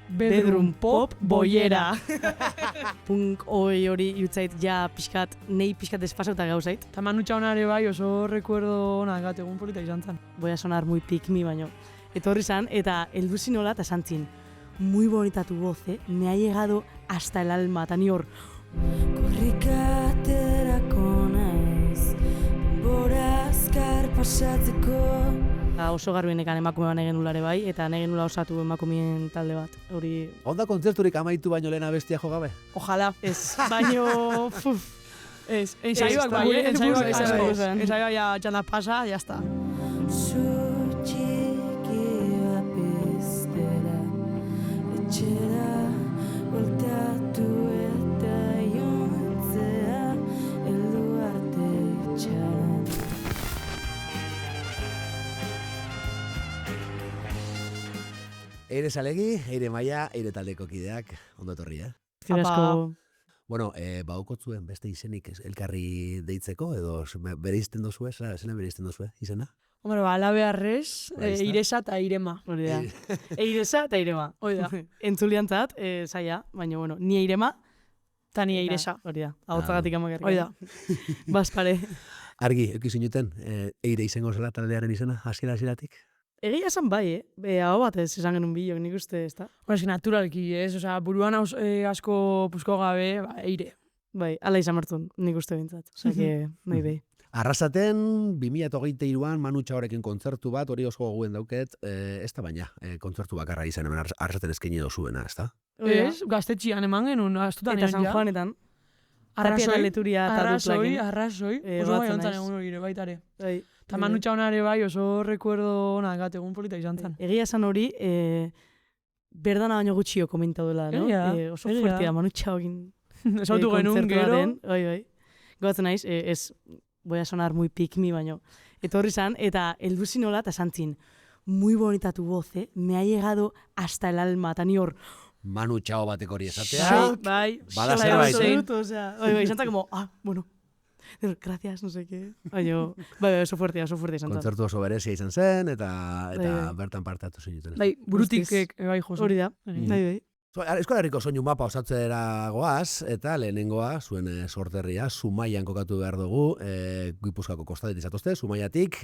Bedroom pop boiera. Punk hori jutzait ja pixkat, nei pixkat desfasauta gauzait. Eta Manu Txaunare bai oso recuerdo onak gat egun polita izan zen. Voy a sonar muy pick me baino. Etorri zan, eta heldu zinola eta santzin. Muy bonita tu voz, me ha llegado hasta el alma, eta ni hor. Korrikaterako naiz, denbora azkar pasatzeko. Oso garbinekan emakume ban egen ulare bai, eta negen ula osatu emakumeen talde bat. Hori... Onda kontzerturik amaitu baino lehena bestia jo gabe? Ojalá. Ez, baino... Ez, ensaioak bai, ensaioak ja txanda pasa, ya está. Eire Salegi, Eire Maia, Eire taldeko kideak, ondo etorri, Asko. Bueno, baukotzuen beste izenik elkarri deitzeko, edo bereizten dozue, zelan bereizten dozue izena? Hombre, ala beharrez, Eiresa eta Eirema. Hori da. Eiresa eta Eirema. Hori da. Entzuliantzat, zaila, baina bueno, ni Eirema, eta ni Eiresa. Hori da, ahotzagatik amakerrik. Hori da. Bazpare. Argi, eukizinuten, Eire izango zela taldearen izena, hasieratik? Egia esan bai, hau bat ez esan genuen bilok, nik uste, ez da? Bueno, naturalki, ez? Osa, buruan asko pusko gabe, Eire. Bai, ala izan martun, nik uste bintzat. Osa, nahi behi. Arrasaten, 2023an Manu Txaorekin kontzertu bat, hori oso goguen dauket, ez da baina, kontzertu bakarra izan, hemen Arrasaten eskaini dozuena, ez da? Ez, gaztetxian eman genuen, astutan eta San Juanetan. Tapia leturia eta duplakin. Arrazoi, oso bai ontzan egun hori baitare. Eta Manu Txaunare bai oso recuerdo onak gat egun polita izan zen. Egia esan hori, berdana baino gutxio komentau dela, no? Oso fuertia, Manu Txaokin esautu genuen gero. Bai. Goatzen naiz, ez, voy a sonar muy pick me baino. Etorri zan, eta heldu zinola eta santzin. Muy bonita tu voz, me ha llegado hasta el alma, eta ni hor... Manu Txao batek hori esatea. Bai. Bada zerbait. Bai, izan como, bueno, gracias, no sé qué. Bai, oso fuertea izan zen. Kontzertu oso berezia izan zen, eta bertan parte hartu zinuten. Bai, burutik bai jozu. Hori da, bai. Euskal Herriko soinu mapa osatzera goaz, eta lehenengoa, zuen sorterria, Zumaian kokatu behar dugu, Gipuzkoako kostadetik zatozte, Zumaiatik,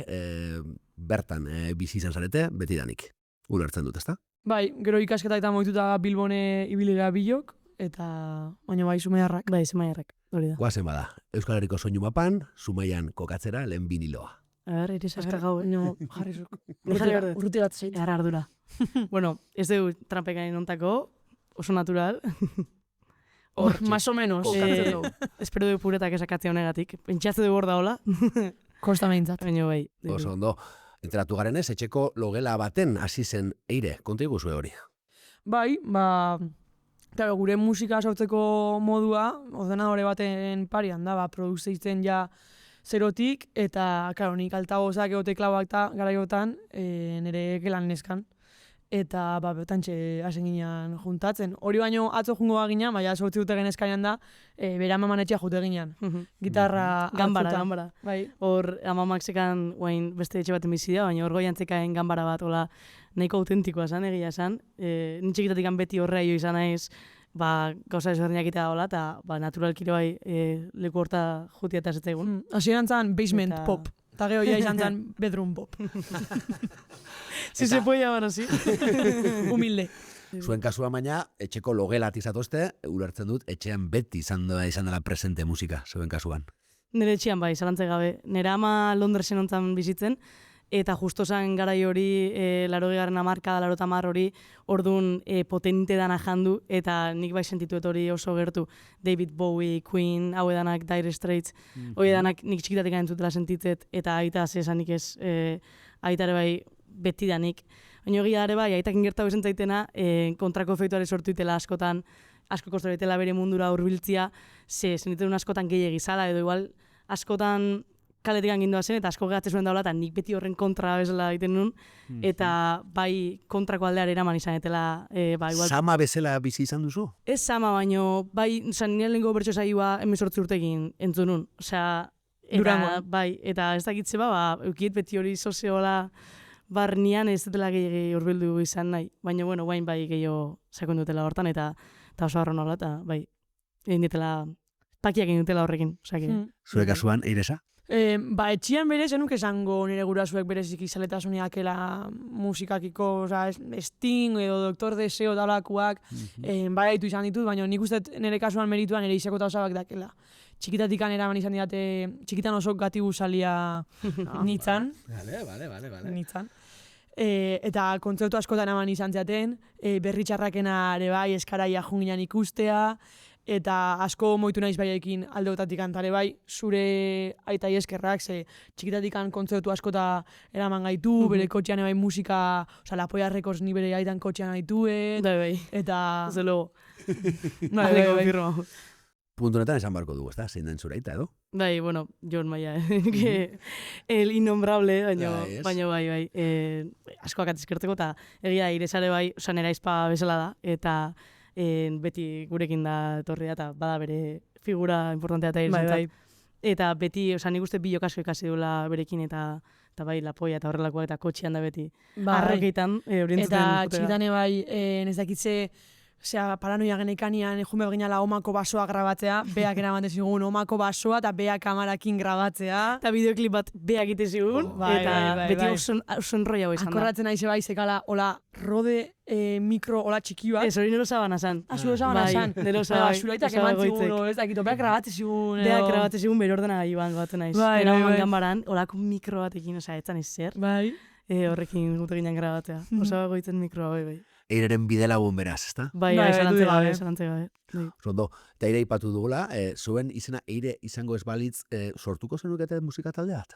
bertan bizi izan zarete, betidanik. Ulertzen dut, ezta? Bai, gero ikasketa eta moituta Bilbone ibilera bilok, eta baina bai Zumaiarrak. Bai, Zumaiarrak, hori da. Guazen bada, Euskal Herriko soinu mapan, Zumaian kokatzera lehen biniloa. A ber, ere eska gau, no, jarri zuk. Urruti bat zeit. Ara ardura. Bueno, ez dugu trampekain ontako, oso natural. Hor, más o menos. Espero dugu puretak esakatzea honegatik. Pentsatze dugu hor da hola. Kosta meintzat. Baina bai. Oso ondo. Enteratu garenez, etxeko logela baten hasi zen Eire, konta iguzue hori. Bai, claro, gure musika sortzeko modua, ordenadore baten parian da, produzitzen ja zerotik, eta, claro, nik altagozak egote klauak eta garaiotan, nire gelan neskan. Eta, betantxe hasen ginean juntatzen. Hori baino atzo jungo ginean, baina sortzi dute genezkainan da, bera amaman etxea jute ginean. Gitarra Gambara. Bai. Hor, amamak zekan, guain beste etxe baten bizi da, baina hor goian zekaen gambara bat, hola, nahiko autentikoa zan, egia esan. Nintxikitatik beti horrea jo izan naiz, gauza ezberdinak itea hola, eta naturalkiro bai leku horta jutia eta zetzaigun. Hasieran zan basement pop. Eta geho ja izan zen bedroom pop. Si se puede llamar así. Humilde. Zuen kasua baina, etxeko logelat izatozte, ulertzen dut, etxean beti izan dela presente musika, zuen kasuan. Nire etxean bai, zalantze gabe. Nire ama Londresen ontzan bizitzen, eta justo zan garai hori, 80. hamarkada, 80 hori, orduan potente dana jandu, eta nik bai sentituet hori oso gertu. David Bowie, Queen, hau edanak, Dire Straits, hori edanak nik txikitatik entzutela sentitzet, eta aita zesanik ez, aitare bai betidanik. Baina egia ere bai, aitakin gertau esan zaitena, kontrako efektuare sortu itela askotan, asko kostora itela bere mundura hurbiltzia, zenituen askotan gehiagi zala, edo igual askotan kaletik angindua zen, eta asko gehatze zuen daula, eta nik beti horren kontra bezala egiten nun, eta bai kontrako aldear eraman izan etela, igual... Sama bezala bizi izan duzu? Ez sama, baino, bai, nire lehenko bertso saioa 18 urtekin entzun nun, osea, Durango. Bai, eta ez dakitze eukiet beti hori soziola, barnian ez dutela gehiago urbildu izan nahi, baina bueno, guain bai gehiago sakon dutela hortan, eta oso harro nola, eta bai, egin ditela, pakiak egin dutela horrekin, osake. Zure kasuan, Eiresa? Etxian berez, zenuk esango nire gurasuek bereziki zaletasuneakela musikakiko, Sting edo Doktor Deseo dalakuak, baitu izan ditut, baina nik uste nire kasuan merituan nire izako eta osabak dakela. Txikitatik eraman izan didate, txikitan oso gatibu salia nintzan. Vale. Nintzan. Eta kontzertu askotan eman izan zaten, berri txarrakena ere bai eskaraia junginan ikustea, eta asko moitu naiz baiekin aldeotatik antare bai, zure aitai eskerrak, ze txikitatik kontzertu askota eraman gaitu, bere kotxean bai musika, Lapoia Records ni bere aitan kotxean gaituen, Bai, eta... desde luego. Bai. Puntu honetan esan barko dugu, ezta? Zein den zure aita, edo? Bai, bueno, Jon Maia, que el innombrable, baina bai, askoak atizkerteko, eta egia Iresare bai, nera izpa bezala da, eta beti gurekin da etorri da, eta bada bere figura importantea eta Iresentzat. Eta beti, nik uste bi jokasko ikasi duela berekin, eta bai, Lapoia eta horrelakoak, eta kotxean da beti. Arrakeitan, orientzuten. Eta txikitane bai, ez dakitze, paranoia genekanian, jume beginala omako basoa grabatzea, beak eraman zigun omako basoa, eta beak kamarakin grabatzea. Eta bideoklip bat beak ite zigun, eta beti oso enroia hau izan da. Akorratzen nahi bai, zekala, hola, rode mikro, hola txiki bat. Ez, hori nero zabana zan. Zuro zabana zan. Nero zabana. Zuraitak eman zigun, ez dakito, beak grabatzen zigun. Beak grabatzen zigun, bere ordena gaiuan batzen naiz. Era homan gambaran, holako mikro batekin, etzan ezer. Bai. Horrekin gute ginen grabatzea. Osa goitzen mikroa, bai. Eireren bidelagun beraz, ezta? Bai, salantze gabe. Rondo, eta Eire ipatu dugula, zuen izena Eire izango ez balitz, sortuko zenukete musika taldeat?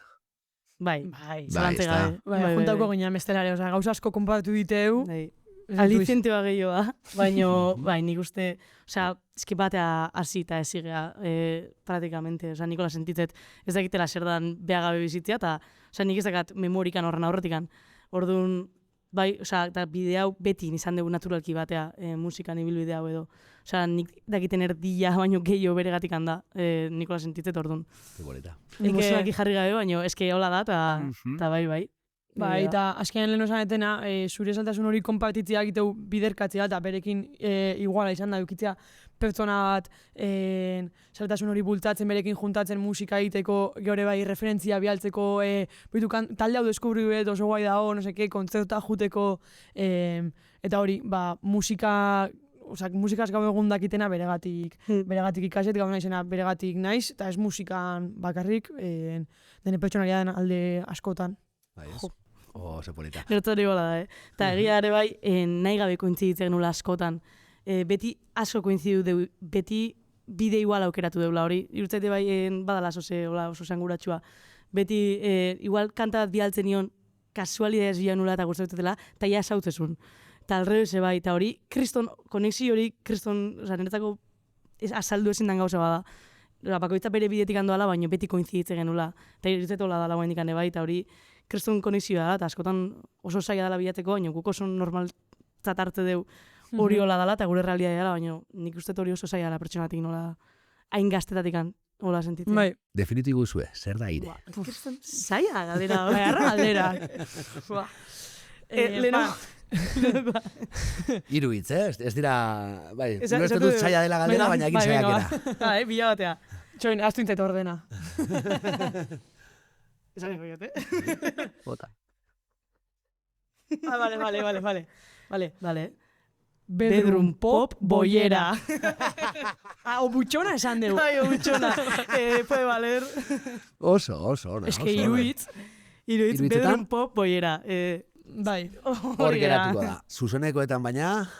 Bai, salantze gabe. Bai, juntauko ginen bestelare, gauza asko konparatu diteu. Alizientea gehiagoa, baina nik uste, eski batea hasi eta ezigea, praktikamente, nikola sentitzet, ez dakitela zer dan behagabe bizitzea, eta nik ez dakat memorikan horren aurretikan. Orduan, bai, eta bide hau beti izan dugu naturalki batea musikan ibilbide hau edo. Nik dakiten erdia baino gehiago beregatik handa, nikola sentitzet orduan. Emozioak jarri gabe, baina eske hola da, eta bai. Bai, eta azkenean lehen osan etena, zure saltasun hori konpartitzea egiteu biderkatzea, eta berekin iguala izan da, dukitzea pertsona bat saltasun hori bultatzen, berekin juntatzen musika egiteko, geure bai referentzia bialtzeko, talde hau deskubri dut oso guai dago, no seke, kontzerta juteko, eta hori, musikaz gabe egun dakitena beregatik ikaset, gabe naizena beregatik naiz, eta ez musikan bakarrik, dene pertsonaria den alde askotan. Bai, ez? Ze polita. Gertu hori gola da, Eta egia ere bai, nahi gabe kointziditzen nula askotan. Beti asko kointzidu beti bide igual aukeratu deula hori. Irutzaite bai, badala oso zanguratsua. Beti, igual kanta bat bialtzen nion, kasualidades bila nula eta gustatzen eta ja sautzezun. Eta alrebese bai, eta hori, konexi hori, niretzako azaldu ezin dan gauza bada. Bakoitza bere bidetik handoala, baina beti kointziditzen genula. Eta irutzaite hola dala guain dikane bai, eta hori, kriston konexioa da, eta askotan oso zaila dela bilateko, baina guk oso normal hartze deu hori hola dela, eta gure realidadea dela, baina nik uste hori oso zaila dela pertsonatik nola hain gaztetatik hola sentitzen. Bai. Definitibu zue, zer da Eire? Zaila galdera. Bai, arra galdera. Leno. Hiru hitz, ez dira, bai, ulertzen dut zaila dela galdera, baina egin zaiakera. Bai, bila batea. Txoin, aztu intzait ordena. Esan ego jote. Bota. Vale. Bedroom pop boyera. O butxona esan dugu. Bai, o butxona. Puede valer. Oso. Es que iruitz. Bedroom pop boyera. Bai. Hor geratuko da. Zuzenekoetan baina,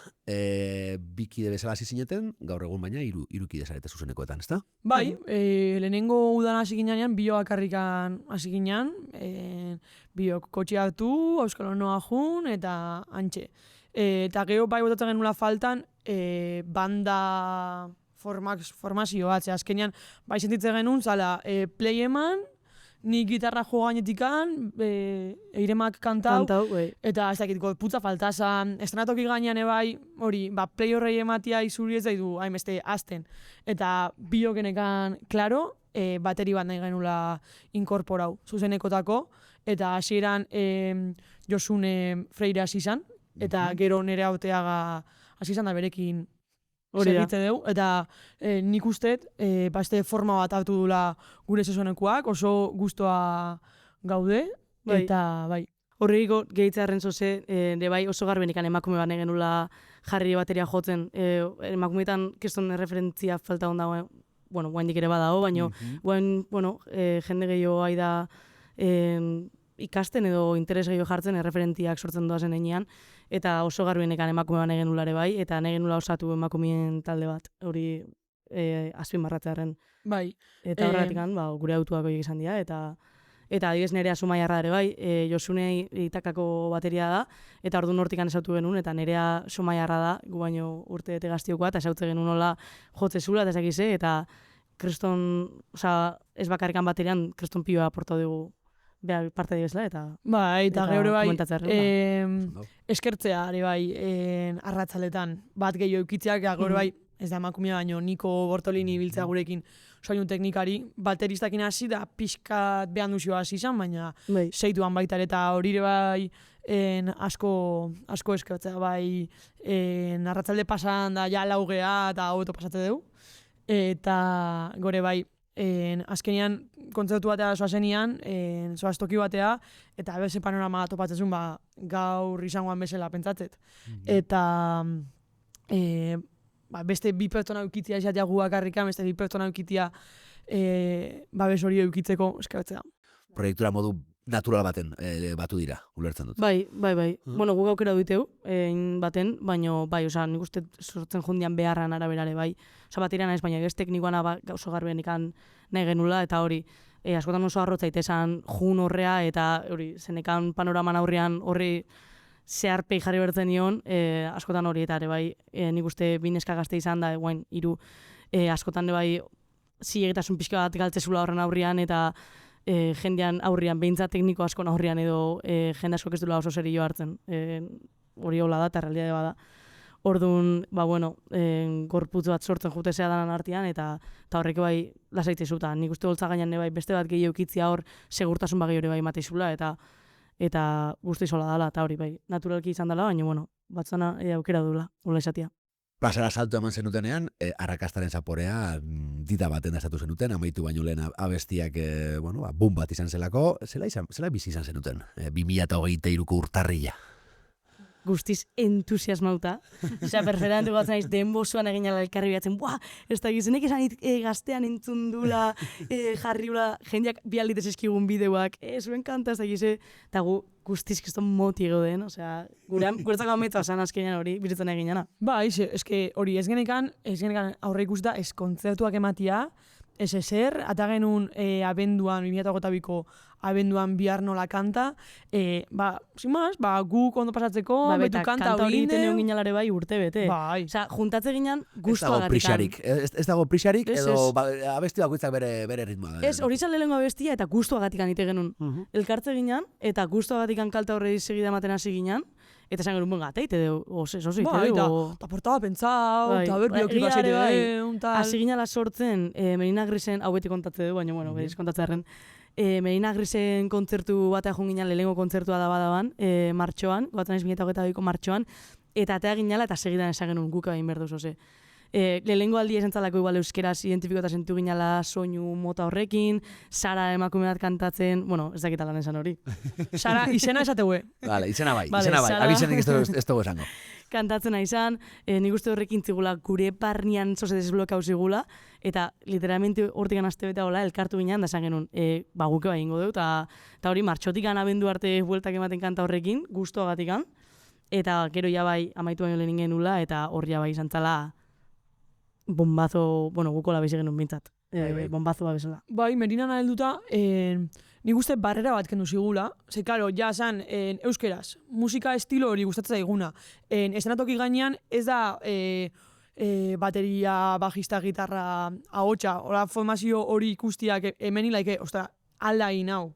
bikide bezala hasi zineten, gaur egun baina irukide zarete zuzenekoetan, ezta? Bai, lehenengo udan hasi ginean, bioak harrikan hasi ginean, biok kotxe hartu, Euskal Honoa jun, eta antxe. Eta geho bai botatzen genula faltan, banda formazio bat, azkenean bai sentitzen genuen, zala, play eman, ni gitarra jo gainetikan, Eiremak kantau, eta ez dakit, putza faltazan, estrenatoki gainean ebai, hori, play horrei ematia izuri ez daidu, hainbeste azten. Eta biokenekan, klaro, bateri bat nahi genula inkorporau, zuzenekotako, eta hasieran Josune Freire hasi izan, eta gero nire hauteaga hasi izan da berekin Hori da. segitze dugu, eta nik usteet, beste forma bat hartu dula gure sesonekoak, oso gustoa gaude, Bai. eta bai. Horriko gehitzearen zoze, de bai oso garbenikan emakume bat genula jarri bateria jotzen. Emakumeetan keston referentzia falta onda, bueno, guaindik ere badago, baina jende gehiago ai da ikasten edo interes gehiago jartzen referentiak sortzen doazen heinean, eta oso garbenekan emakume bat genula ere bai, eta genula osatu emakumeen talde bat, hori azpimarratzearen. Bai. Eta horretik gure autuak horiek izan dira, eta adibidez Nerea Sumaiarra ere bai, Josune Itakako bateria da, eta orduan hortikan esautu genuen, eta Nerea Sumaiarra da, gu baino urte bete gaztiokoa, eta esautze genuen nola jotze zula, eta esakize, eta kriston, ez bakarrikan baterian, kriston pioa aporta dugu behar parte dibezela, eta Bai, eta geure bai, komentatzea eskertzea ere bai, arratzaletan, bat gehiago eukitzeak, geure bai, ez da emakumea baino, Niko Bortolini biltzea gurekin soinu teknikari, bateristakin hasi da pixkat behan duzio hasi izan, baina seituan baita eta hori ere bai asko eskertzea bai, arratzalde pasan da ja laugea eta hobeto pasate dugu, eta gore bai, azkenian kontzertu batea zoazenian, zoaztoki batea, eta beze panorama topatzezun gaur izangoan bezala pentsatzet. Eta beste bi pertsona eukitzia esatea guakarrikan, beste bi pertsona eukitzia babes hori eukitzeko eskabetzea. Proiektura modu natural baten batu dira, ulertzen dut. Bai. Bueno, guk aukera duiteu, baten, baina bai, nik uste sortzen jundian beharran araberare bai. Bateria naiz, baina ez teknikoana oso garbenikan nahi genula, eta hori, askotan oso arrotza itesan jun horrea, eta hori, zenekan panoraman aurrean horri zeharpei jarri bertzen nion, askotan hori, eta ere bai, nik uste bineska gazte izan da, guain, hiru, askotan ere bai, zilegitasun pixka bat galtzezula horren aurrean, eta jendean aurrean, behintzat tekniko askon aurrean edo jende asko ez dula oso serio hartzen. Hori hola da, eta realidade bada. Orduan, gorputz bat sortzen jutezea danan artean, eta horrek bai lasaitzezu, eta nik uste holtza gainan bai beste bat gehiago eukitzia hor segurtasun bai hori bai mateizula, eta guzti izola dela, eta hori bai naturalki izan dela, baina batzana aukera dula, hola esatia. Pasara salto eman zenutenean, arrakastaren zaporea dita baten dazatu zenuten, amaitu baino lehen abestiak, boom bat izan zelako, zela bizi izan zenuten, 2023ko urtarrila. Guztiz entusiasmauta. Perferante batzen naiz denbozuan egin ala elkarri bilatzen, ez da gizenek esan gaztean entzun dula, jarriula, jendeak bialditez eskigun bideoak, zuen kanta ez da gize, eta guztiz kriston moti egoden, guretzako ametua zan azkenean hori, bizitzen egin jana. Eske hori ez genekan aurre ikusita ez kontzertuak ematia, ez ezer, ata genuen abenduan, 2022ko abenduan bihar nola kanta, sin más, guk ondo pasatzeko, betu kanta hori egiten egon ginalare bai urte bete. Juntatze ginen guztuagatik. Ez dago prixarik, edo abesti bakoitzak bere ritmoa. Ez, hori zan lehenko abestia eta guztuagatik ite genuen. Elkartze ginen, eta guztuagatik kalta horre segida ematen hasi ginen, eta esan gerun benga, teite dugu, oso eta portaba pentsau, eta berbiok ikasete deun, tal. Hasi ginala sortzen, Merina Grisen, hau beti kontatze dugu, baina, behiz kontatzearen, Merina Grisen kontzertu batea joan ginen, lehenko kontzertua da badaban, martxoan, goatzen ez 2022ko martxoan, eta atea ginala eta segidan esan genuen guk egin berduz, lehenko aldi esantzalako igual euskeraz identifikota sentu ginala soinu mota horrekin, Sara emakume bat kantatzen, ez dakit lan esan hori. Sara, izena esategue. Vale, izena bai, abizenik ez dugu esango. Kantatzen izan, nik uste horrekin zigula gure barnean zoze desblokau zigula, eta literalmente hortik anazte beta hola elkartu ginean, da esan genuen, guke bai ingo dugu, eta hori martxotikan abendu arte bueltak ematen kanta horrekin, gustuagatikan, eta gero ja bai amaitu baino lehen genula, eta hor ja bai izan zala bombazo, guko labizi genuen bintzat, bombazo bezala. Merinan ahelduta, nik uste barrera bat kendu zigula, karo, ja zan, euskeraz, musika estilo hori gustatzen zaiguna. Estenatoki gainean ez da bateria, bajista, gitarra, ahotsa, formazio hori ikustiak hemen hilaike, alda egin hau.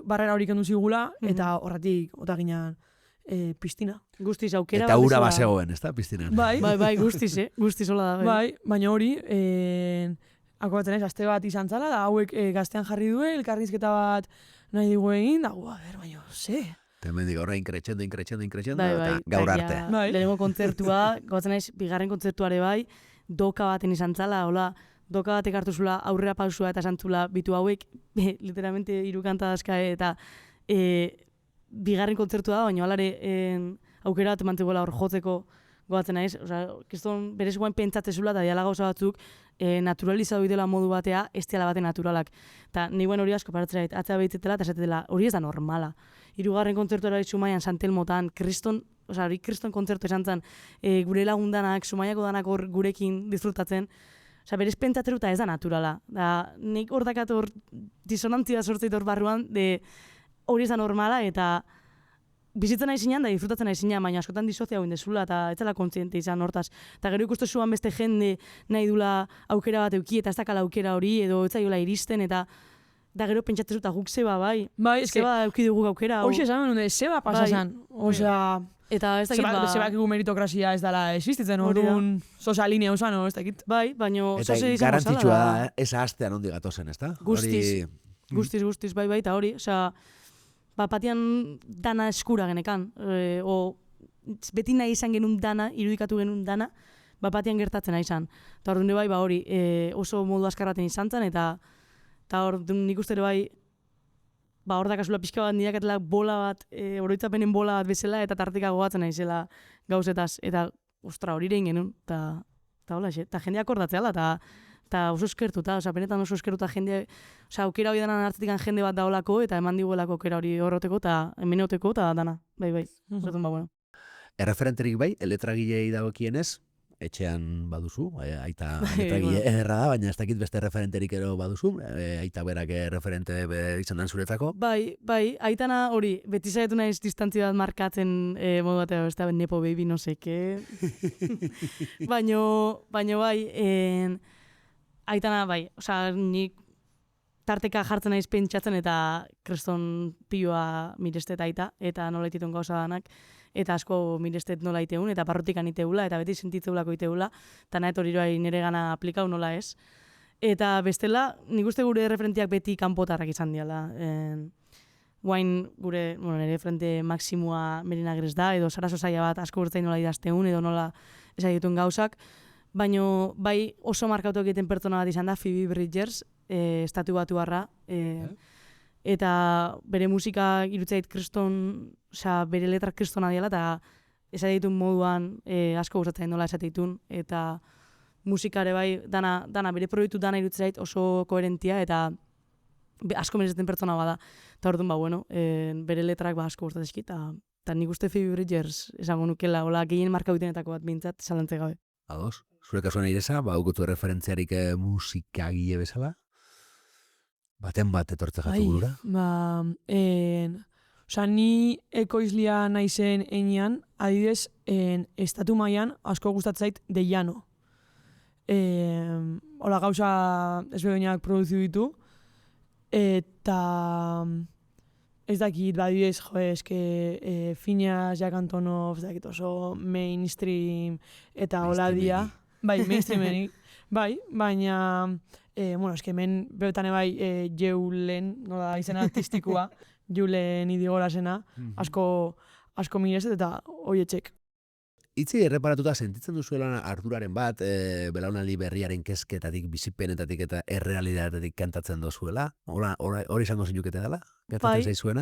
Barrera hori kendu zigula, eta horretik, otaginan, piztina. Guztiz aukera. Eta ura basegoen, ez da, piztinan. Bai, guztiz hola da. Baina hori, akobatzen ez, aste bat izan zala, da hauek gaztean jarri duen, elkarrizketa bat nahi dugu egin, da, baina, Hemendik orain crescendo, Bai, eta gaur eta arte. ja, Bai. Lehenengo kontzertua, gozatzen naiz, bigarren kontzertuare bai, doka baten izan zala, hola, doka batek hartu zula aurrera pausua eta santzula bitu hauek, literalmente hiru kanta dazka eta bigarren kontzertua da, baina alare aukera bat eman zegoela hor jotzeko goatzen naiz, kriston berez guain pentsatzen zula eta diala gauza batzuk naturalizatu dela modu batea, ez diala bate naturalak. Eta ni guen hori asko paratzera dit, atzea behitzetela eta esatela, hori ez da normala. Hirugarren kontzertuara Zumaian Santelmotan, kriston kontzertu esan zen, gure lagundanak, Zumaiako danak hor gurekin disfrutatzen, berez pentsatzen dut ez da naturala. Nik hor dakat hor disonantzia sortzeit hor barruan, hori ez da normala eta bizitzen nahi zinean da disfrutatzen nahi zinean, baina askotan disozia guen dezula eta ez dela kontziente izan hortaz. Eta gero ikustu zuan beste jende nahi dula aukera bat euki eta ez dakala aukera hori edo ez zaiola iristen eta gero pentsatzen dut guk zeba bai. Bai, zeba euki dugu aukera. Hoxe esan benun, zeba pasasan. Osea, eta ez dakit zebak meritokrazia ez dala existitzen, orduan sosa linea usan, ez dakit. Bai, baina Eta zoze izango garrantzitsua zala. da, ez astean ondi gatozen, ezta? Guztiz, bai, eta hori, osea, batian dana eskura genekan, beti nahi izan genuen dana, irudikatu genuen dana, batian gertatzen nahi izan. Eta orduan bai, hori, oso modu askarraten izan zen, eta orduan nik uste bai, hor dakazula pixka bat nirakatela bola bat, oroitzapenen bola bat bezala, eta tartika gogatzen nahi zela gauzetaz, eta ostra, hori rein genuen, eta hola, eta jendeak akordatzea da, eta oso eskertuta, benetan oso eskertuta jende, aukera hori danan hartzetik jende bat daolako, eta eman diguelako aukera hori horroteko, eta hemenoteko, eta dana, bai, horretan bueno. Erreferenterik bai, eletragilei dagokienez, etxean baduzu, aita letragile ederra da, baina ez dakit beste referenterik ero baduzu, aita berak referente izan dan zuretzako. Bai, aitana hori, beti zaitu naiz distantzia bat markatzen modu batea, ez da, nepo baby, no seke. Baina bai, aitana bai, nik tarteka jartzen naiz pentsatzen eta kreston piloa mirestet aita, eta nola ititun gauza danak, eta asko mirestet nola iteun, eta parrotikan iteula, eta beti sentitzeulako iteula, eta nahet hori nire gana aplikau nola ez. Eta bestela, nik uste gure referentiak beti kanpotarrak izan diala. Guain gure, nire referente maksimua Merina Gres da, edo Sara Sosaia bat asko urtzain nola idazteun, edo nola esagitun gauzak, baina bai oso markatu egiten pertsona bat izan da, Phoebe Bridgers, estatu batuarra, eta bere musika irutzait kriston, bere letrak kristona diala, eta esatitun moduan asko gustatzen nola esatitun, eta musikare bai, dana bere proiektu dana irutzait oso koherentia, eta asko merezaten pertsona bada. Eta orduan, bere letrak asko gustatzen eta nik uste Phoebe Bridgers esango nukela, hola gehien marka bitenetako bat bintzat, salantze gabe. Ados, zure kasuan ireza, ugutu referentziarik musikagile bezala? Baten bat etortze jatu burura? Ni ekoizlia naizen enean, adibidez, estatu mailan asko gustatzait De Llano. Hola gauza ezberdinak produziu ditu, eta ez dakit, adibidez, Phineas Jack Antonoff, ez dakit oso mainstream eta hola dia. Bai, mainstreamenik. Bai, baina, hemen beretan bai Julen, nola izena artistikoa, Julen Idigorazena, asko mireset eta hoietxek. Itzi erreparatuta sentitzen duzuela arduraren bat, belaunaldi berriaren kezketatik, bizipenetatik eta errealitatetik kantatzen dozuela? Hori izango zinukete dela? Gertatzen zaizuena?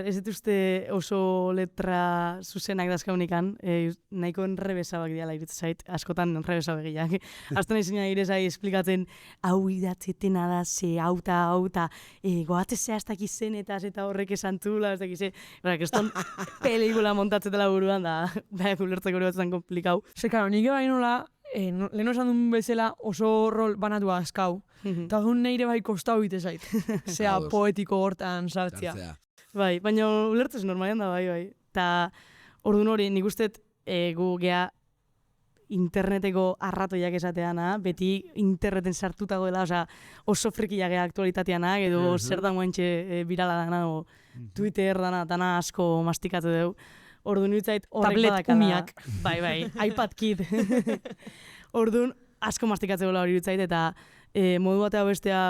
Ez dituzte oso letra zuzenak dazkaunikan, nahiko enrebesabak diala irutzen zait, askotan enrebesabak gehiak. Azten nahi zinean irezai esplikatzen, hau idatzetena da, ze hauta, goatze zehaztak izenetaz eta horrek esan txula, ez dakize, kriston pelikula montatzetela buruan, da, ulertzeko hori batzen komplikau. Nik bai nola, leheno esan duen bezala oso rol banatu askau. Eta duen neire bai kostau bite zait. Zea poetiko hortan sartzia. Bai, baina ulertzez normalian da bai. Eta orduan hori nik uste gu gea interneteko arratoiak esateana, beti interneten sartuta goela, oso frikiak aktualitateanak, edo zer da moentxe birala dana, o Twitter dana asko mastikatu dugu. Orduan irutzait horrek badakala. Tablet umiak. Bai, iPad Kid. Orduan asko mastikatzen gola hori irutzait, eta modu batea bestea,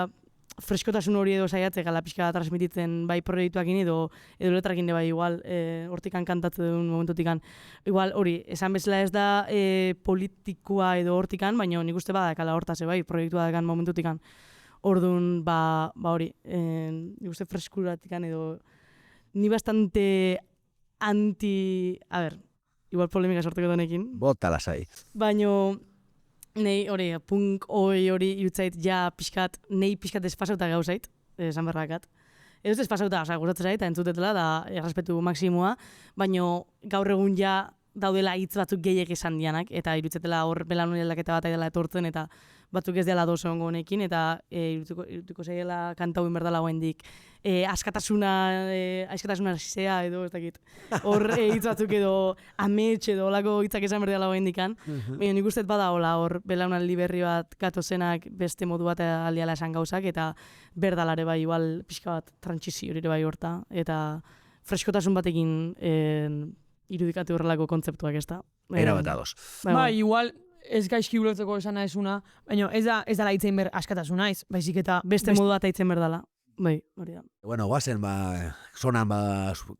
freskotasun hori edo saiatzek ala pixka bat transmititzen bai proiektuakin edo letrakin bai igual hortikan kantatzen duen momentotikan. Igual hori, esan bezala ez da politikoa edo hortikan, baina nik uste badakala hortaz bai proiektua dakan momentotikan. Orduan, hori, nik uste freskuratikan edo ni bastante igual polemika sorteko donekin. Bota lasai. Baina nei hori, punk hori irutzait ja pixkat, nei pixkat desfasauta gauzait, esan berrakat. Ez desfasauta, gustatzen zait, entzutetela, da errespetu maksimoa, baina gaur egun ja daudela hitz batzuk gehiek esan dianak, eta irutzetela hor belaunari aldaketa bat dela etortzen, eta batzuk ez dela dozo ongo honekin, eta irutuko zeiela kantauin berdala goendik. Askatasuna zea edo, ez dakit. Hor hitz batzuk edo amets edo olako hitzak esan berdala goendikan. Baina nik uste bada hola, hor belaunaldi berri bat gatozenak beste modu bat aldiala esan gauzak, eta berdalare bai, igual pixka bat trantsizio ere bai horta, eta freskotasun batekin irudikatu horrelako kontzeptuak ez da. Era bat ados. Bai, igual ez gaizki ulertzeko esana esuna, baina ez dala hitzen ber askatasuna ez, baizik eta beste modu bat hitzen berdala. Bai, hori da. Bueno, guazen, sonan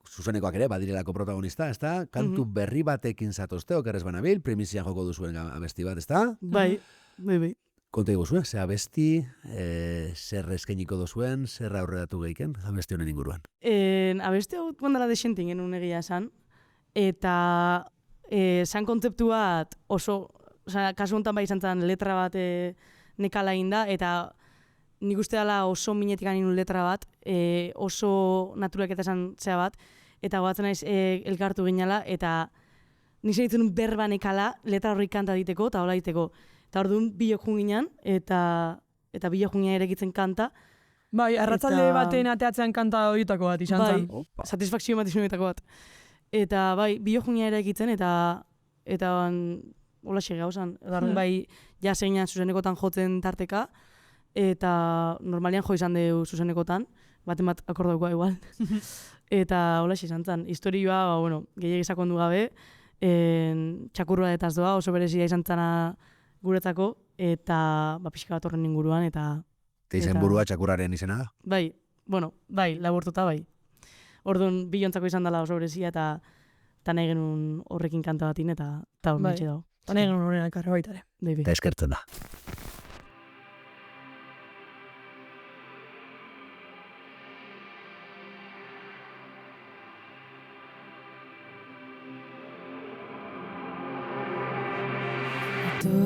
zuzenekoak ere, badirelako protagonista, ez da? Kantu berri batekin zatozte, okerrez banabil, primizian joko duzuen abesti bat, ez da? Bai. Konta diguzuen, ze abesti, zer eskainiko duzuen, zer aurreratu geiken, abesti honen inguruan. Abesti hau gondala desentin genuen egia esan, eta san kontzeptu bat oso, kasu honetan bai izan zen letra bat nekala inda, eta nik uste dela oso minetik anin letra bat, oso naturalak eta esan zea bat, eta goatzen naiz elkartu ginala, eta nik segitzen berba nekala letra horri kanta diteko, eta hola diteko. Eta orduan bilok junginan, eta bilok junginan erekitzen kanta. Bai, arratzalde baten ateatzean kanta horietako bat izan zen. Bai, satisfakzio bat izan horietako bat. Eta bai, bilok junginan erekitzen, eta hola xege gauzan. Bai, ja zeinan zuzenekotan jotzen tarteka, eta normalian jo izan deu zuzenekotan, baten bat akordaukoa igual. Eta hola izan zen. Historioa, gehiagik sakondu gabe, txakurroa etaz doa, oso berezia izan zena guretzako, eta pixka bat horren inguruan, eta... Teizen burua txakurraren izena da? Bai, laburtuta bai. Orduan, bilontzako izan dela oso berezia, eta nahi genuen horrekin kanta batin, eta hor mitxe dago. Eta nahi genuen horren alkarra baitare. Eta eskertzen da.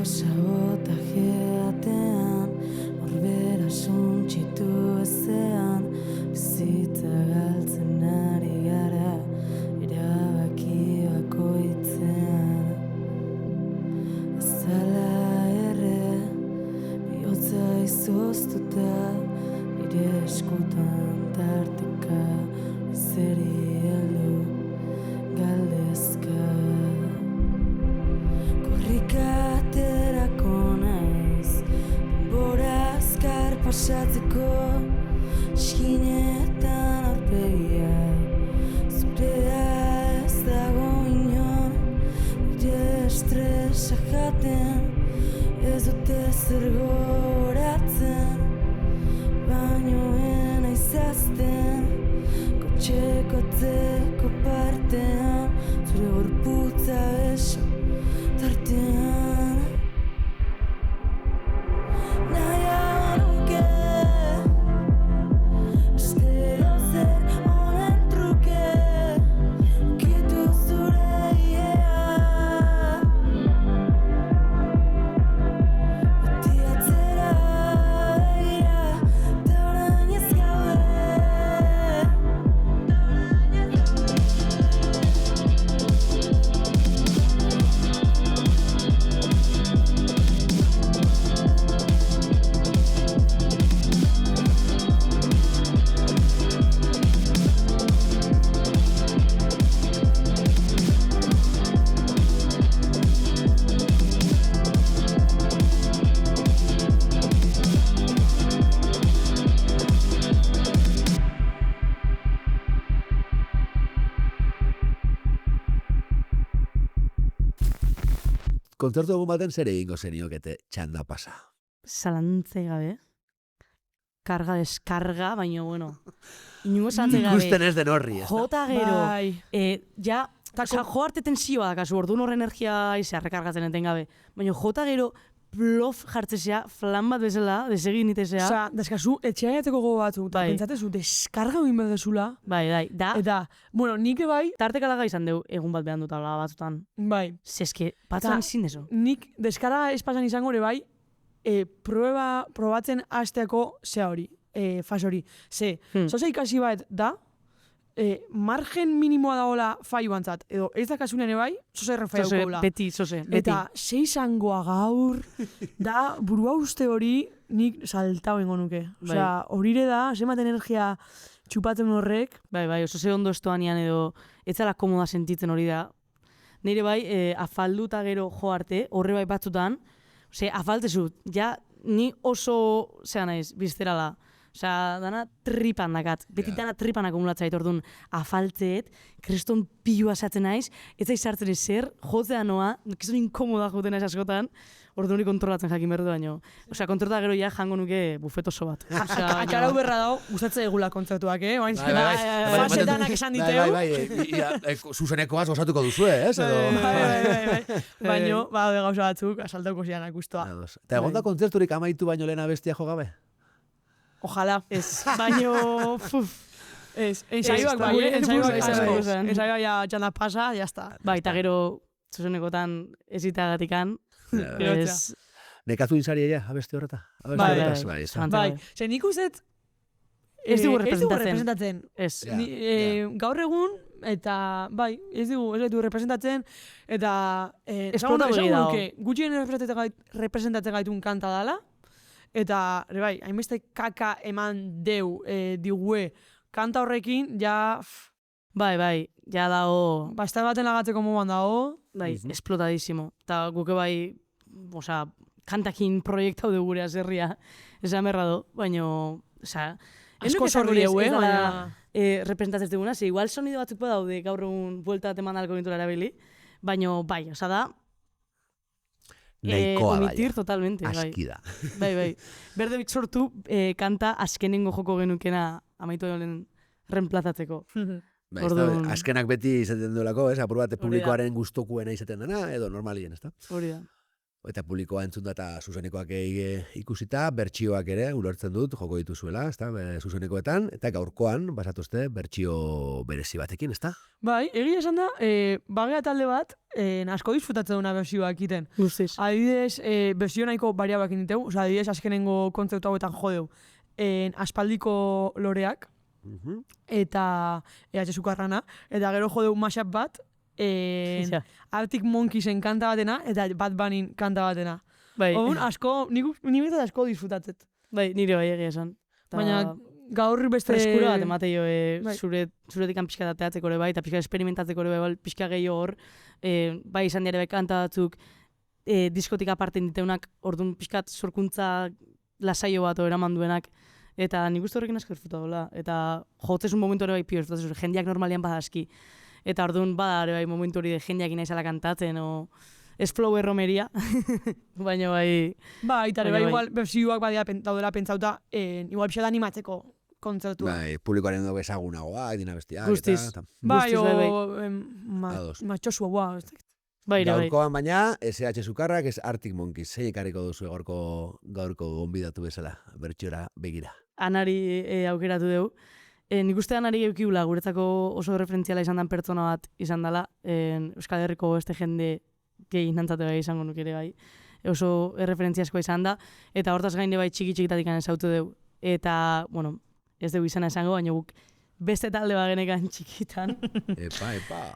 Sabotajeatean, norbera suntxitu ezean, bizitza galtzen ari gara, erabaki bakoitzean. Azala erre, bihotza izoztuta, nire eskutan tarteka, izeri heldu galdezka. Korrikaterako naiz, denbora azkar pasatzeko, eskinetan aurpegia, zurea ez dago inon, nire estresa jaten, ez dute zer goratzen, baino ena izazten, kotxeko atzeko partean, zure gorputza beso, tartean nahiago nuke estero zer honen truke ukitu zure iea beti atzera begira eta orain ez gaude Kontzertu egun baten zer egingo zeniokete txanda pasa? Zalantzai gabe. karga deskarga, baina, bueno, inungo zantze gabe. Ikusten ez den horri, ez da? Jota gero, Bai. ja, jo arte tensioa da, kasu, orduan horren energia izea rekargatzen etengabe. Baina jota gero, plof jartzezea, flan bat bezala, desegin itezea. Osa, deskazu, etxea jateko gogo batzuk, eta Bai. pentsatezu, deskarga egin behar dezula. Bai, da, Eta, bueno, nik bai, tartekalaga izan deu egun bat behan dut ala batzutan. bai, Zeske, batzutan Ta- ezin deso. nik deskarga espasan izango ere bai, probatzen hasteako zea hori, fase hori. Ze, zoza ikasi bat da, margen minimoa dagoela faioantzat, edo ez dakasunen ere bai, zoza errefaiauko Zose, gola. beti, beti. Eta sei izangoa gaur, da burua uste hori nik saltau ingo nuke. Osea, horire da, zenbat energia txupatzen horrek. Bai, oso ze ondo estoanean edo ez zara komoda sentitzen hori da. Nire bai, afaldu eta gero jo arte, horre bai batzutan, afaltezu, ja, ni oso, zera naiz, bizterala. Osea, dana tripan dakat. Beti dana tripan akumulatza ditu, orduan afaltzeet, kreston pilua satzen naiz, ez zaiz sartzen ezer, jotzea noa, kizun inkomoda joten naiz askotan, orduan hori kontrolatzen jakin berdu baino. Osea, kontrolta gero ja jango nuke bufet oso bat. Atxarau berra dago, gustatze egula kontzertuak, Oain Bai, bai, bai. fase danak esan diteu. Bai, zuzenekoaz osatuko duzue, ez? Edo... Bai. Baino, badaude gauza batzuk, asaltauko zianak guztua. Eta egon da kontzerturik amaitu baino lehen abestia jo gabe? Ojalá. Ez, baino, Ez, ensaioak bai, ensaioak ensaioak zen. ensaioak ja txanda pasa, jazta. bai, eta gero zuzenekotan ezitagatikan, ez, Nekatu inzari ella, abesti horreta? Bai, Bai, Bai, ze nik uzet... Ez dugu Ez dugu representatzen. representatzen. ez. Ja. Gaur egun, eta bai, ez dugu representatzen, eta Esplota begi dago. gutxien representatzen gaitun kanta dala, eta, bai, hainbeste kaka eman deu digue kanta horrekin, ja, Bai, ja dago, basta baten lagatzeko moduan dago, bai, esplotadísimo. Eta guke bai, osea, kantakin proiektau dugu gure azerria, esan berra do, baino, osea, asko zorri dugu, baina... representatzen duguna, ze igual sonido batzuk daude gaur egun buelta bat eman alko gintura erabili, baino, bai, osea da, Nahikoa omitir bai. totalmente, bai. Aski da. Bai. Berde bit sortu kanta azkenengo joko genukena amaitu jolen reemplazatzeko. Bai, ez Orduan- da, azkenak beti izaten duelako, ez? Apur bate Hori da. publikoaren gustokuena izaten dena, edo normalien, ez da? Hori da. Eta publikoa entzun da eta zuzenekoak ikusita, bertsioak ere, ulertzen dut, joko dituzuela, ez da, zuzenekoetan, eta gaurkoan, basatuzte, bertsio berezi batekin, ez da? Bai, egia esan da, bagea talde bat, asko disfrutatzen duna bersioak egiten. Guztiz. Adibidez, bersio nahiko bariabak egiteu, oza, adibidez, azkenengo kontzertu hauetan jodeu. Aspaldiko loreak, eta EH Sukarrana, eta gero jodeu mashup bat, Ja. Arctic Monkeysen kanta batena, eta Bad Bunnyn kanta batena. Bai, Orduan, asko, ni behintzat asko disfrutatzet. bai, nire bai egia esan. Ta Baina gaur beste... freskura bat emate jo, Bai. zuretik pixka dateatzeko ere bai, eta pixka experimentatzeko ere bai, pixka gehiago hor, bai izan dira bai kanta batzuk, diskotik aparte diteunak, orduan pixkat sorkuntza lasaio bat eraman duenak, eta nik uste horrekin asko disfrutadola, eta jotzezun momentu ere bai pio, jendeak normalian bada aski, eta orduan bada ere bai momentu hori de jendeak inaizala kantatzen, o ez flow erromeria, baina bai, Ba, eta ere, Baina bai, bai. igual, bersioak daudela pentsauta, igual pixat animatzeko kontzertua. Bai, publikoaren dugu ezagunagoak, dina bestiak. Guztiz. Bai, guztiz, bai, Ados. matxosua, bai. bai, bai. Gaurkoan baina, SH Sukarrak, ez Arctic Monkeys. Zein ekarriko duzu gaurko gonbidatu bezala, bertsiora begira. Anari aukeratu dugu. Nik uste Anari eukiula guretzako oso referentziala izan den pertsona bat izan dela. Euskal Herriko beste jende gehi nantzate bai izango nuk ere bai. Oso referentziaskoa izan da. Eta hortaz gainde bai txiki-txikitatik ezautu dugu. Eta, bueno, ez dugu izana esango, baina guk beste talde bagenekan txikitan. Epa.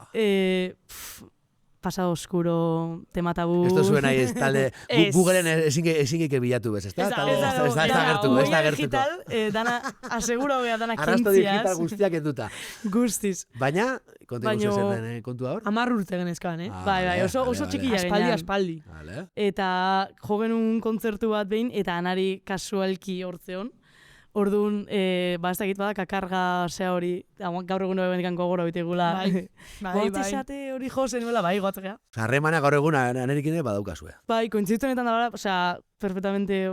Pasado oscuro, tema tabu. Esto zuen nahi ez talde, Ez. Googleen ezin bilatu bez, ez da? Ez da gertuko, ez da gertuko. digital, dana, asegura hobea, dana Arrasto digital kintziaz. guztiak enduta. Guztiz. Baina, konta Baino- ikusten zen den kontua hor? 10 urte genezkan, Ah, Bai, vale, oso vale, vale. txikia Aspaldi, genean. aspaldi. Vale. Eta jo genuen kontzertu bat behin, eta Anari kasualki hortzeon. Orduan, ez dakit bada, kakarga zea hori, gaur egun bebendikan gogoro bitegula. Bai, bai. esate hori jo zenuela, bai, goatzea. Harremana gaur eguna anerik ere badaukazue. Bai, kointzitu honetan da gara, perfectamente,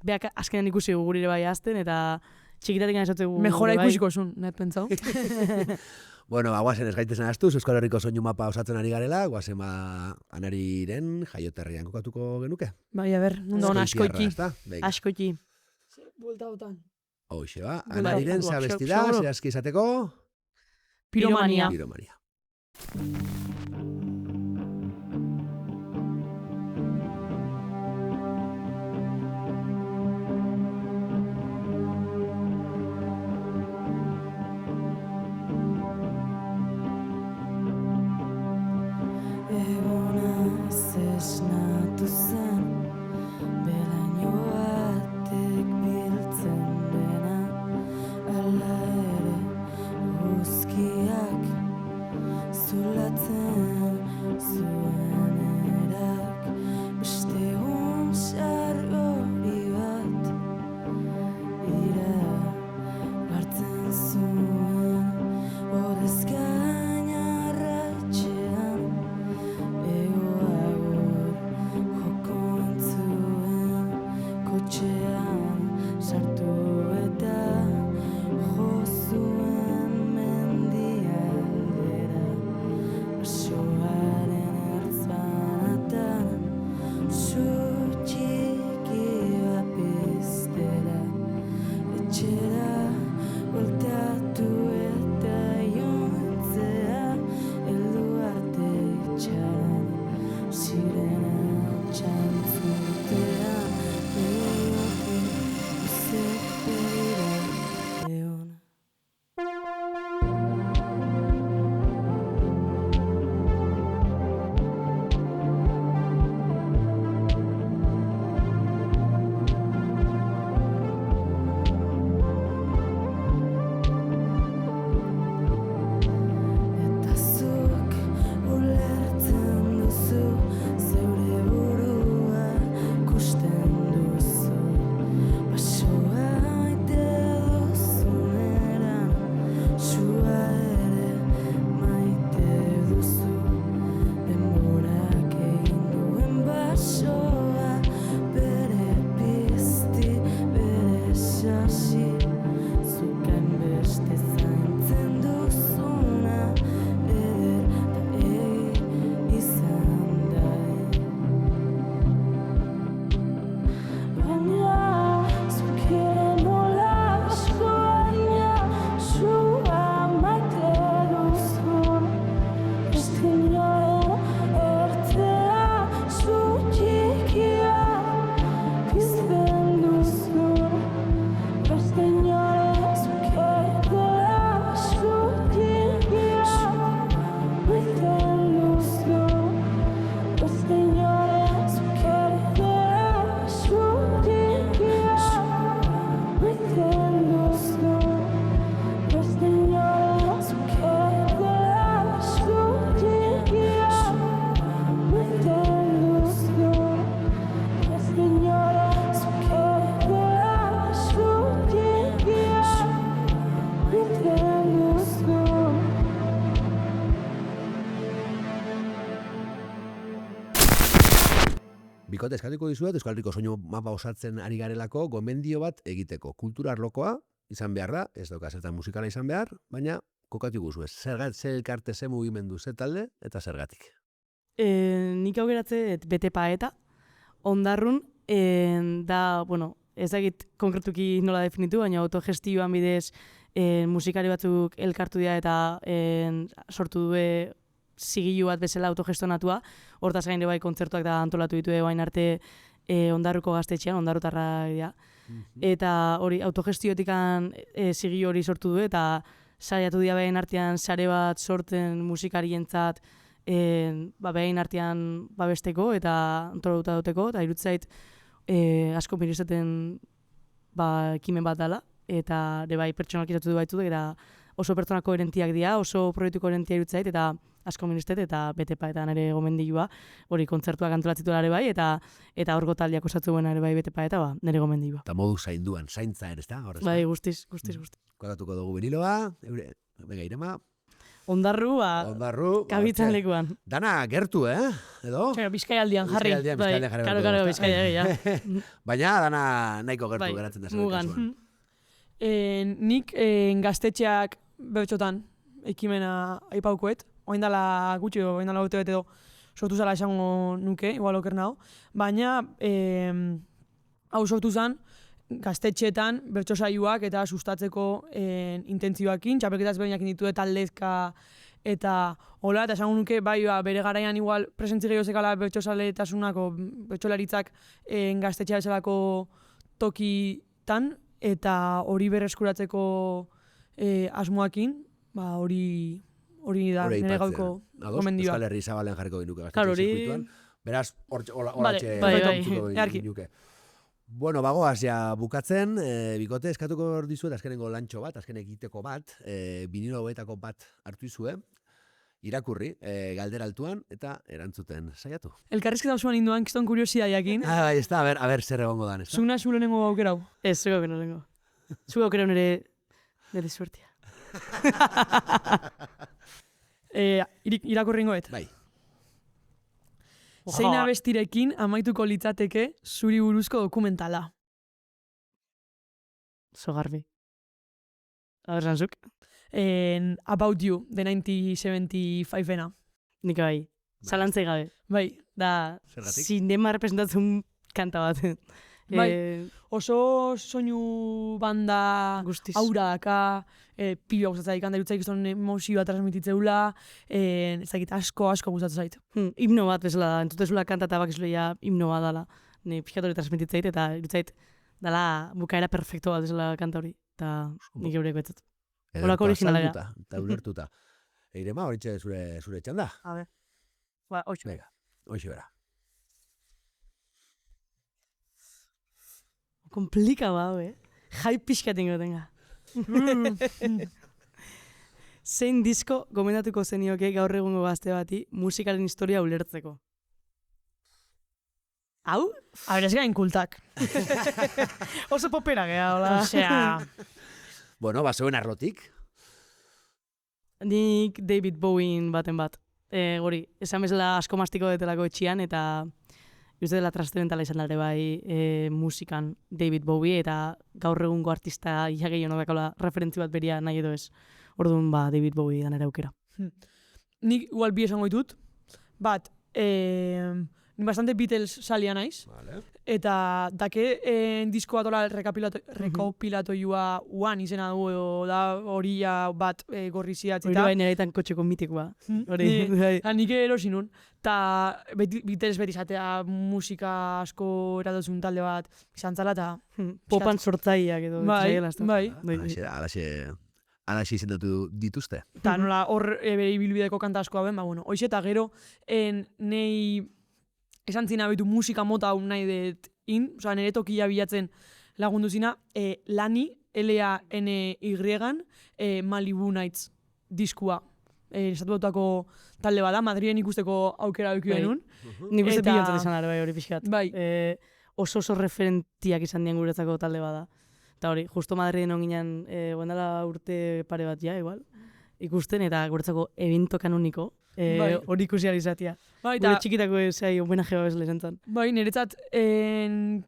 beak azkenean ikusi gurire bai azten, eta txikitatik esatzegu Mejora bai. ikusiko zuen, net pentsau. Bueno, guazen ez gaitezen astuz, Euskal Herriko soinu mapa osatzen ari garela, guazen Anariren jaioterrian kokatuko genuke. Bai, a ber, nunda hona askoiki. Askoiki. Buelta botan. Hoxe ba, Buelta Anariren botan. zabesti da, Seguro. zehazki izateko, Piromania. Piromania. Eguna esnatu zen, belaino batek biltzen dena, ala ere guzkiak zulatzen zuen erak, beste egun sargori bat iragartzen zuen, horrez gain arratsean joko entzuen, kotxean sartu eta jo zuen mendialdera, basoaren ertz banatan, su txiki bat piztera, etxera bueltatu eta jontzea, heldu arte itxaran, sirena txantzutean, leiotik luze begira egon. Eta zuk ulertzen duzu, zeure burua ikusten duzu, basoa maite duzuneran, sua ere maite duzu, denborak egin duen basoa, bere pizti, bere sasi, zuken beste zaintzen duzuna, eder eta egi izan da. Baina, zuk ere nola asko baina, sua maite duzun, beste inoren ertzea, su txikia pizten duzun, beste inoren zuk ere nola asko txikia maite duzun, beste inoren zuk ere nola asko txikia maite duzun, beste inoren zuk ere nola asko txikia maite duzun, beste inoren zuk ere nola asko txikia maite duzun. Bikote eskatuko dizuet, Euskal Herriko soinu mapa osatzen ari garelako gomendio bat egiteko. Kultura arlokoa izan behar da, ez dauka zertan musikala izan behar, baina kokatu guzu ez. Ze elkarte, ze mugimendu, ze talde eta zergatik. Nik augeratze bete paeta, ondarrun, da, bueno, ez dakit konkretuki nola definitu, baina autogestioan bidez musikari batzuk elkartu dira eta sortu du zigilu bat bezala autogestionatua, hortaz gain ere bai kontzertuak da antolatu ditu bain arte Ondarruko gaztetxean, ondarrutarra dira. Eta hori autogestiotikan zigilu hori sortu du eta saiatu dira behin artean sare bat sortzen musikarientzat behin artean babesteko eta antolatuta duteko, eta irutzait asko mirizeten ekimen bat dela, eta bai pertsonalkizatu du baitu, eta oso pertsona koherentiak dira, oso proiektu koherentia irutzait, eta asko ministet, eta betepa eta nire gomendioa, hori kontzertuak antolatzitu ere bai, eta horko taldeak osatzu buena ere bai betepa eta nire gomendioa. Eta modu zainduan, zaintza ere, ez da? Bai, guztiz. Kokatuko dugu beniloa, venga, Irema. Ondarru, Ondarru. kabitzen lekuan. Dana gertu, Edo? Osea, Bizkaialdian jarri. Bizkaialdian jarri. Karo, behar dugu, Bizkaia, ja. Baina dana nahiko gertu Bai, geratzen da. mugan. kasuan. Nik gaztetxeak behotxotan ekimena aipaukoet, oain dala gutxi, oain dala urte bete edo sortu zala esango nuke, igual oker nago, baina hau sortu zen gaztetxeetan bertso saioak eta sustatzeko intentzioakin, txapelketa ezberdinak ditu taldezka eta hola, eta esango nuke bai bere garaian igual presentzi gehiago zekala bertsosaletasunako bertsolaritzak gaztetxea bezalako tokitan, eta hori berreskuratzeko asmoakin, hori da nire gauko gomendioa. Euskal Herri zabalean jarriko ginuke Claro, gaztetxe hori- zirkuituan. Beraz, Vale, horatxe bai. Earki. ginuke. Bueno, bagoaz ja bukatzen, bikote eskatuko dizuet azkenengo lantxo bat, azken egiteko bat, vinilo hauetako bat hartu izue, irakurri, galdera altuan, eta erantzuten saiatu. Elkarrizketa osoan induan, kiston kuriosidadeakin. Bai, ez da, a ber, zer egongo dan, ez da? Zuna zu lehenengo aukera hau. Ez, zuek aukera lengo. Zuek aukera nire suertia. Irakurringoet. Bai. Zein abestirekin amaituko litzateke zuri buruzko dokumentala. Zo garbi. Aber zanzuk? About You, The 1975ena. Nik bai. Zalantzai gabe. Bai, Da, Zergatik? zinema representatzen kanta bat. Bai. Oso soinu banda Guztiz. aura daka, pilo gustatzen zait, irutzaik izan emozioa transmititzeula, ez dakit asko gustatzen zait. Himno bat bezala da, entutezula kanta eta bakizule ja himno bat dala. Ni pixkat hori transmititzeit eta irutzait dala bukaera perfecto bat bezala kanta hori. Eta nik eureko etzat. Horako originala da. Eta ulertuta. Eirema, horitxe zure txanda. A ver. Ba, oixo. Venga, hoxe bera. Komplika ba, Jai pixkat ingo tenga. Zein disko gomendatuko zenioke gaur egungo gazte bati musikaren historia ulertzeko? Hau? A ber, ez gain kultak. Oso popera gea, hola. Osea, Bueno, basoen arlotik. Nik David Bowie baten bat. Gori, esan bezala asko mastiko detelako etxian, eta uste dela trascendentala izan dalde bai musikan David Bowie, eta gaur egungo artista ia gehiago dakala referentzi bat beria nahi edo ez. Orduan, David Bowie dan eraukera. nik igual bi esango ditut. Bat, nik bastante Beatles salia naiz. Vale. Eta dake disko bat ola rekopilatoioa uan izena du edo da hori bat gorri Hori zidatzita. bai niretan kotxeko mitikoa. Hori, Ni- bai. Nik erosi nun. Ta Beatles beti izatea musika asko eratuzun talde bat izan zala, eta Popan sortzaileak edo. Bai, zaiela, ezta? bai. Alaxe izendatu dituzte. Eta nola hor bere ibilbideko kanta asko hauen, bueno, hoxe eta gero nei esan zina betu musika mota hau nahi dut osea, nire tokia bilatzen lagundu zina, Lani, L-A-N-Y, Malibu Nights diskua. Estatu Batuetako talde bada, Madriden ikusteko aukera eduki Bai. genuen. Nik uste Eta- bilontzat izan bai hori pixkat. Bai. Oso referentiak izan dian guretzako talde bada. Eta hori, justo Madriden onginan, guendala urte pare bat ja, igual, ikusten, eta guretzako evento kanoniko, Bai. hori ikusi izatea. Bai, Gure eta txikitako zai, homenaje bat bezala izan zen. bai, niretzat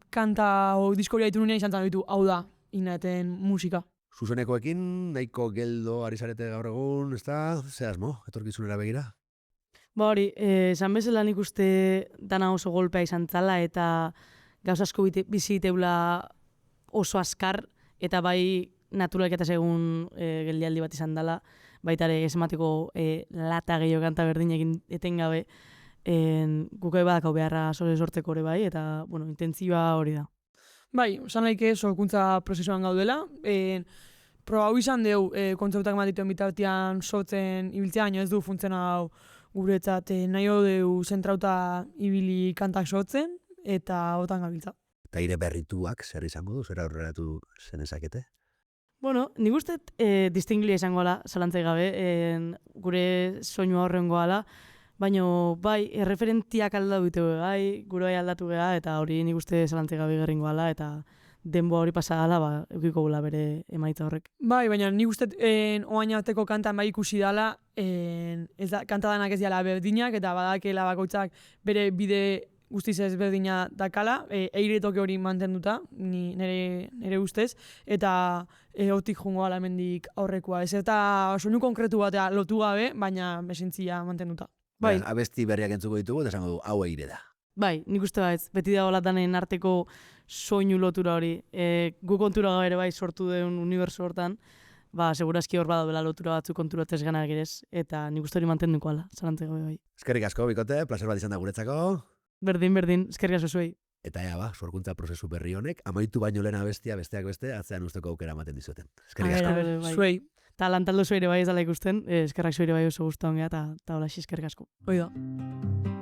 kanta o disko hori haitu nunean izan zen ditu, hau da, inaeten musika. Zuzenekoekin, nahiko geldo ari zarete gaur egun, ez da? Ze asmo, etorkizunera begira? Ba hori, esan bezala nik uste dana oso golpea izan zala, eta gauz asko bizi teula oso askar, eta bai naturalak eta segun geldialdi bat izan dela, baita ere esemateko lata gehiago kanta berdinekin etengabe, gukai badako beharra sortzeko ere bai, eta, bueno, intentzioa hori da. Bai, esan laike sorkuntza prozesuan gaudela. Proba hau izan deu, kontzeptak matituen bitartean sortzen ibiltzea, baina ez du funtzena hau guretzat nahi deu zentrauta ibili kantak sortzen, eta otan gabiltza. Eta ire berrituak, zer izango du, zer aurreratu zenezakete? Bueno, nik uste distinglia izango ala, zalantzai gabe, gure soinua horrengo ala, baina bai, erreferentiak aldatu ditu bai, gure bai aldatu geha, eta hori nik uste zalantzai gabe gerringo ala, eta denboa hori pasa dela, ba, eukiko gula bere emaitza horrek. Bai, baina nik uste oain arteko kantan bai ikusi dala, ez da, kanta danak ez diala berdinak, eta badakela bakoitzak bere bide guztiz ezberdina dakala, eire toke hori mantenduta, nire ustez, eta hortik jungo ala hemendik aurrekoa. Ez eta soinu konkretu batea lotu gabe, baina esentzia mantenduta. Bai, Abesti berriak entzuko ditugu, eta esango du, hau eire da. bai, nik uste baitz, beti dagoela danen arteko soinu lotura hori. Gu kontura gabe ere bai sortu den uniberso hortan, ba, segurazki hor badaudela lotura batzu konturatzez ganak ere, eta nik uste hori mantenduko ala, zarantze gabe bai. Eskerrik asko, bikote, placer bat izan da guretzako. Berdin, eskerrik asko zuei. Eta ea ba, sorkuntza prozesu berri honek, amaitu baino lehen abestia besteak beste, atzean usteko aukera ematen dizuten. Eskerrik asko. Bai. Zuei, Eta lantaldo zuei ere bai ez dela ikusten, eskerrak zuei ere bai oso guztu ongea, eta hola eskerrik asko. hoi da.